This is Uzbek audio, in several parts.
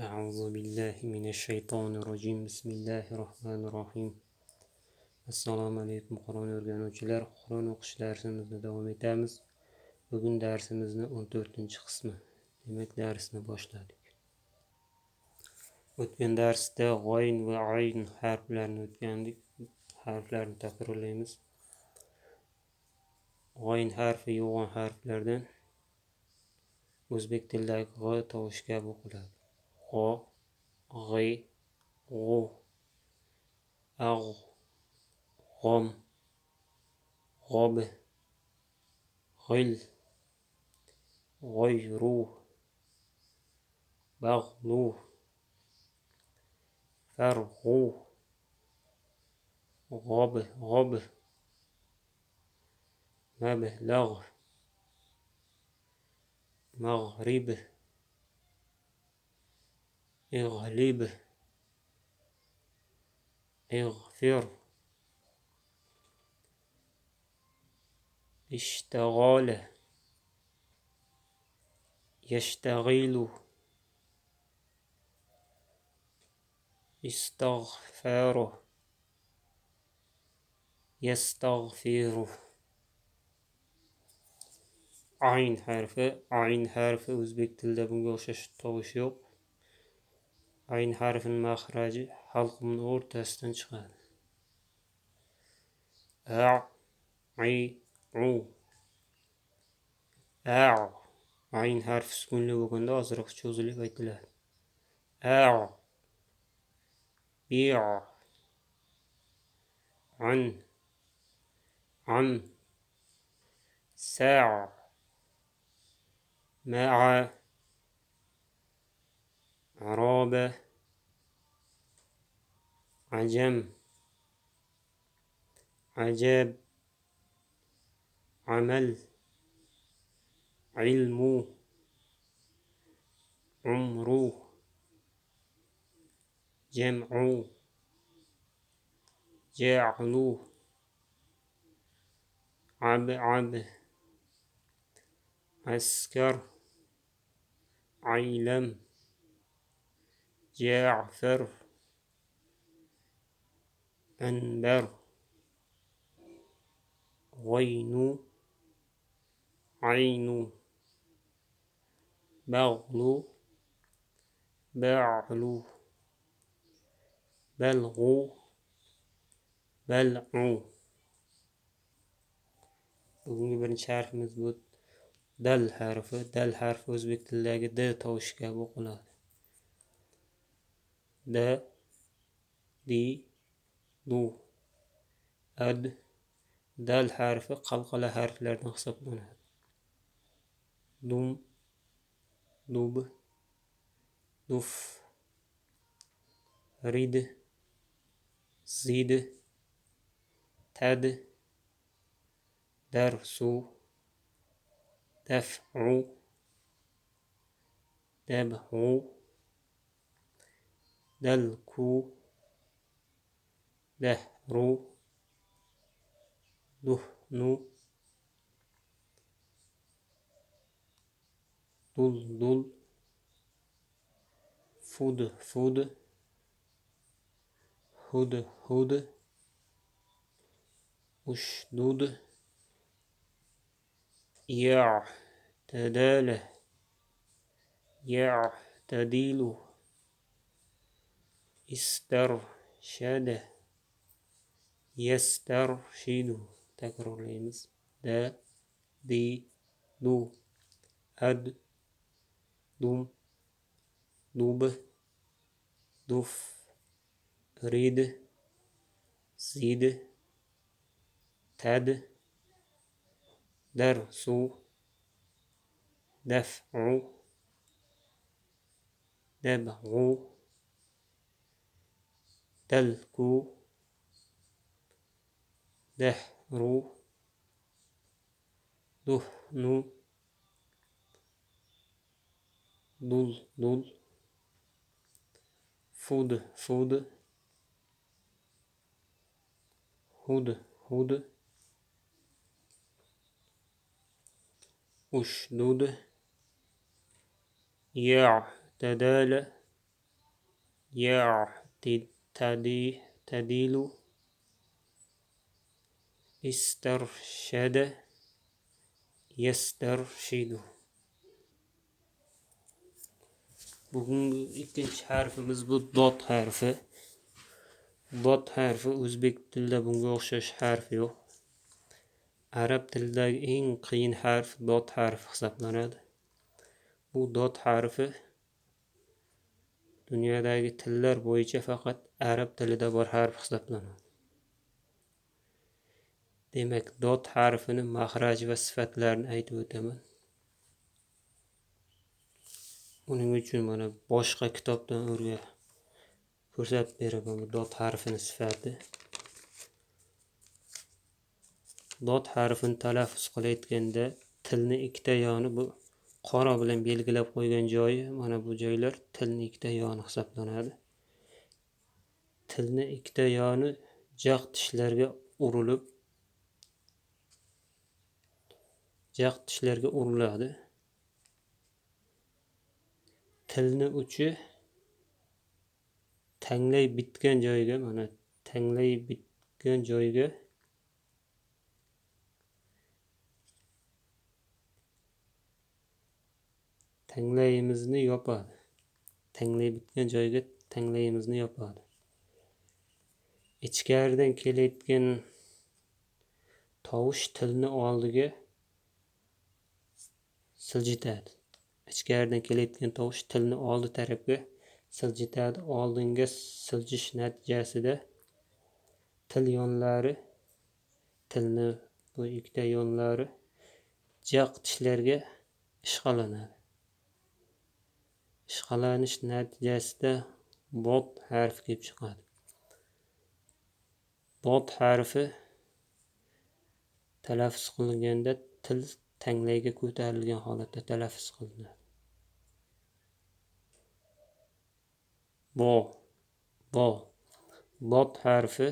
أعوذ بالله من الشيطان الرجيم. بسم الله الرحمن الرحيم. Assalomu alaykum Qur'on o'rganuvchilar. Qur'on o'qish darsimizni davom etamiz. Bugun darsimizni 14-qismi, demak darsni boshladik. O'tgan darsda g'oyn va ayn harflarini o'tgandik. Harflarni takrorlaymiz. G'oyn harfi yo'g'on harflardan o'zbek tilidagi g'o tovushi kabi o'qiladi. G'o, g'i, g'u, ag'u, g'om, g'ob, g'il, g'oyru, bag'lu, farg'u, g'ob, g'ob, mablag', mag'rib, ighlib, اغفر, اشتغال, يشتغل, استغفر, يستغفر. Ayn harfi o'zbek tilida bunga o'xshash tovush yo'q. Ayn harfining maxraji halqumning o'rtasidan chiqadi. U. Ayn harfi sukunli bo'lganda ozroq cho'zilib aytiladi. An, sa', ma'a, araba, ajam, ajab, amal, ilmu, umru, jam'u, ja'lu, ab'ab, askar, aylam, ja'far, anbar, g'oynu, aynu, bag'lu, ba'lu, balg'u, bal'u. Bugungi birinchi harfimiz bu dal harfi. Dal harfi o'zbek tilidagi d tovushi kabi o'qiladi. D, di, du, ad. Dal harfi qalqala harflardan hisoblanadi. Dum, dub, duf, rid, zid, tad, darsu, daf'u, dab'u, dalku, dahru, duhnu, duldul, fudfud, hudhud, ushdud, ya'tadal, ya'tadilu, istarshada, yastarshidu. Takrorlaymiz. Da, di, du, ad, dum, dub, duf, rid, zid, tad, darsu, daf'u, dab'u, dalku, dahru, duhnu, duldul, fudfud, hudhud, ushdud, ya'tadal, يعتدل استرشد يسترشد. Bugungi ikkinchi harfimiz bu dot harfi. Dot harfi o'zbek tilida bunga o'xshash harf yo'q. Arab tilidagi eng qiyin harf dot harfi hisoblanadi. Bu dot harfi dunyodagi tillar bo'yicha faqat arab tilida bor harf hisoblanadi. Demak, dot harfini maxraj va sifatlarini aytib o'taman. Uning uchun mana boshqa kitobdan ko'rsatib beraman dot harfini sifati. Dot harfini talaffuz qilayotganda tilni ikkita yoni, bu qora bilan belgilab qo'ygan joyi, mana bu joylar tilni ikkita yoni hisoblanadi. Tilni ikkita yoni jag' tishlarga uriladi. Tilni uchi tanglay bitgan joyga, mana tanglay bitgan joyga tanglayimizni yopadi. Tanglay bitgan joyga tanglayimizni yopadi. Ichkaridan kelayotgan tovush tilni oldiga siljitadi. Ichkaridan kelayotgan tovush tilni oldi tarafga siljitadi. Oldinga siljish natijasida tilni bu ikkita yonlari jag' tishlarga ishqalanadi. Ishqalanish natijasida bot harfi kelib chiqadi. Bot harfi talaffuz qilinganda til tanglayga ko'tarilgan holatda talaffuz qilinadi. Bot harfi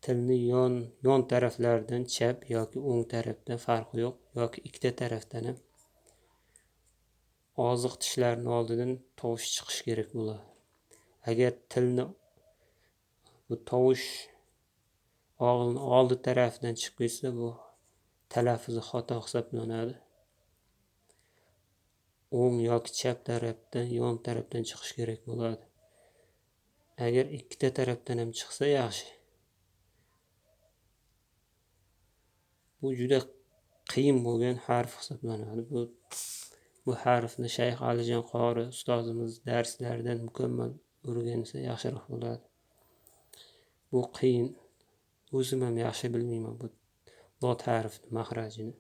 tilni yon taraflaridan, chap yoki o'ng tarafdan farqi yo'q, yoki ikkita tarafdan ham oziq tishlarning oldidan tovush chiqish kerak bo'ladi. Agar tilni bu tovush og'ilni oldi tarafidan chiqib ketsa, bu talaffuzi xato hisoblanadi. O'ng yoki chap tarafdan, yon tarafdan chiqish kerak bo'ladi. Agar ikkita tarafdan ham chiqsa yaxshi. Bu juda qiyin bo'lgan harf hisoblanadi. Bu harfni Shayx Alijon qori ustozimiz darslaridan mukammal o'rgansa yaxshiroq bo'ladi. Bu qiyin. O'zim ham yaxshi bilmayman bu dot harfini maxrajini.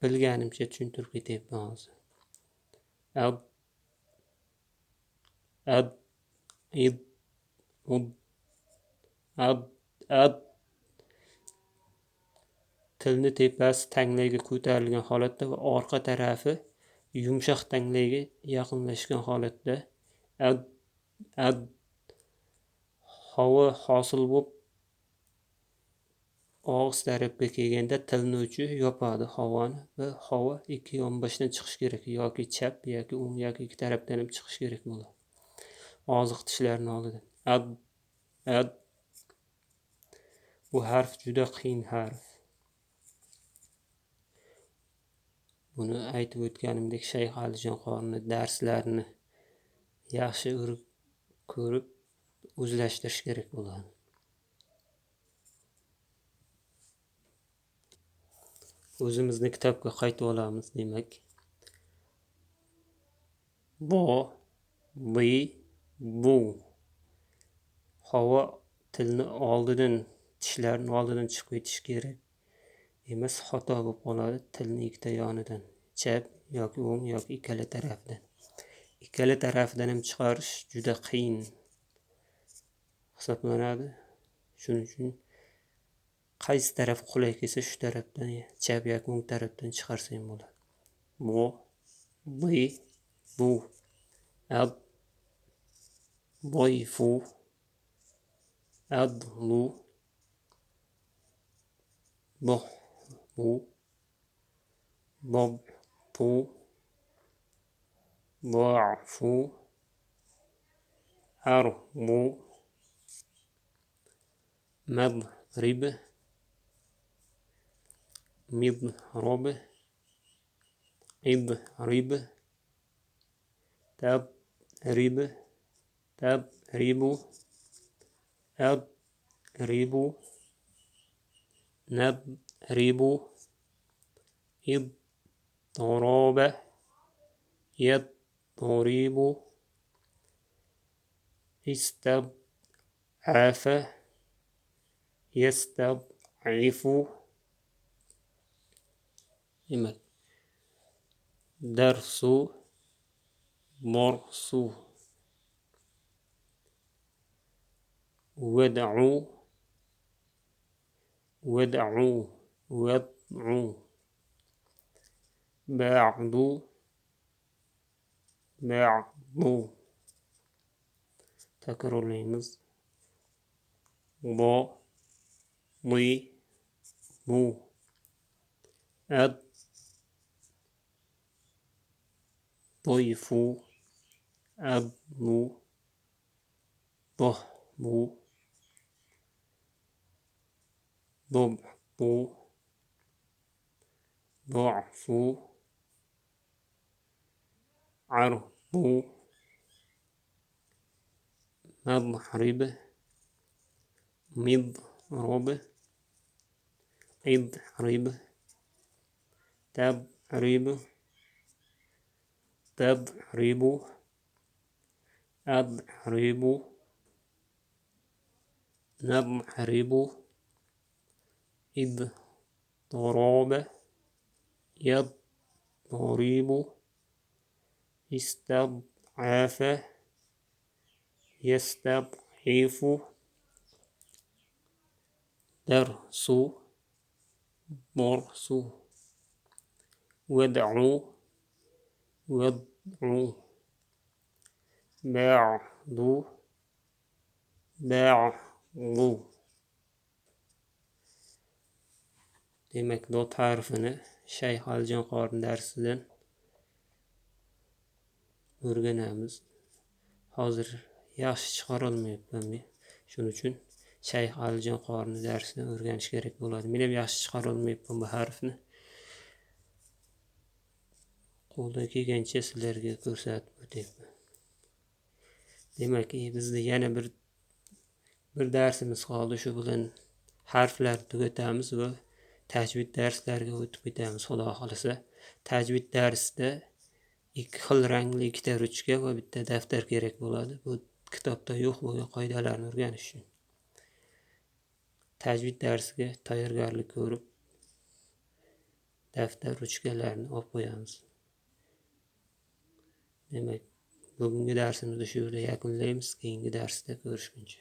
Bilganimcha tushuntirib ketyapman hozir. Tilni tepasi tanglayga ko'tarilgan holatda va orqa tarafi yumshoq tanglayga yaqinlashgan holatda havo hosil bo'lib og'iz tarafga kelganda tilni uchi yopadi havoni va havo ikki yonboshdan chiqish kerak, yoki chap yoki o'ng yoki ikki tarafdan ham chiqish kerak bo'ladi. Oziq tishlarning oldidan. Bu harf juda qiyin harf. Buni aytib o'tganimdek Shayx Alijon qorining darslarini yaxshi ko'rib o'zlashtirish kerak bo'ladi. O'zimizni kitobga qaytib olamiz, demak. Bu. Havo tilni oldidan, tishlarning oldidan chiqib ketish kerak emas, xato bo'lib qoladi. Tilni ikkita yonidan, chap yoki o'ng yoki ikkala tarafdan. Ikkala tarafidan ham chiqarish juda qiyin hisoblanadi. Shuning uchun qaysi taraf qulay kelsa shu tarafdan, chap yoki o'ng tarafdan chiqarsang bo'ladi. Bu boyfu adlu ضبط ضعف عرض مضرب مضرب اضرب تضرب تضرب أضرب نضرب اضطراب يضطرب استضعف يستضعف درس مرس ودع ودع وضع بعض بعض takrorlaymiz ض ضي ضو ضيف أضل ضهب ضبط ضعف عرض مضرب مضرب اضرب تضرب تضرب أضرب نضرب اضطراب يضطرب استضعف يستضعف درس مرس ودع وضع بعض بعض. Demek dot harfini Şeyh Alican Qarın dərsindən öyrənəmiz. Hazır yaxşı çıxarılmayıb. Şunun üçün Şeyh Alican Qarın dərsini öyrəniş gerek болады. Mənə yaxşı çıxarılmayıb bu harfini. Qo'ldan kelgancha sizlarga ko'rsatib o'tyapman. Demak, bizda yana bir darsimiz qoldi. Shu bilan harflar tugatamiz va tajvid darslariga o'tib ketamiz. Xudo xolasa, tajvid darsida ikki xil rangli ikkita ruchka va bitta daftar kerak bo'ladi. Bu kitobda yo'q bo'lgan qoidalarni o'rganish uchun. Tajvid darsiga tayyorgarlik ko'rib, daftar ruchkalarni olib qo'yamiz. Demak, bugungi darsimizni shu yerda yakunlaymiz. Keyingi darsda ko'rishguncha.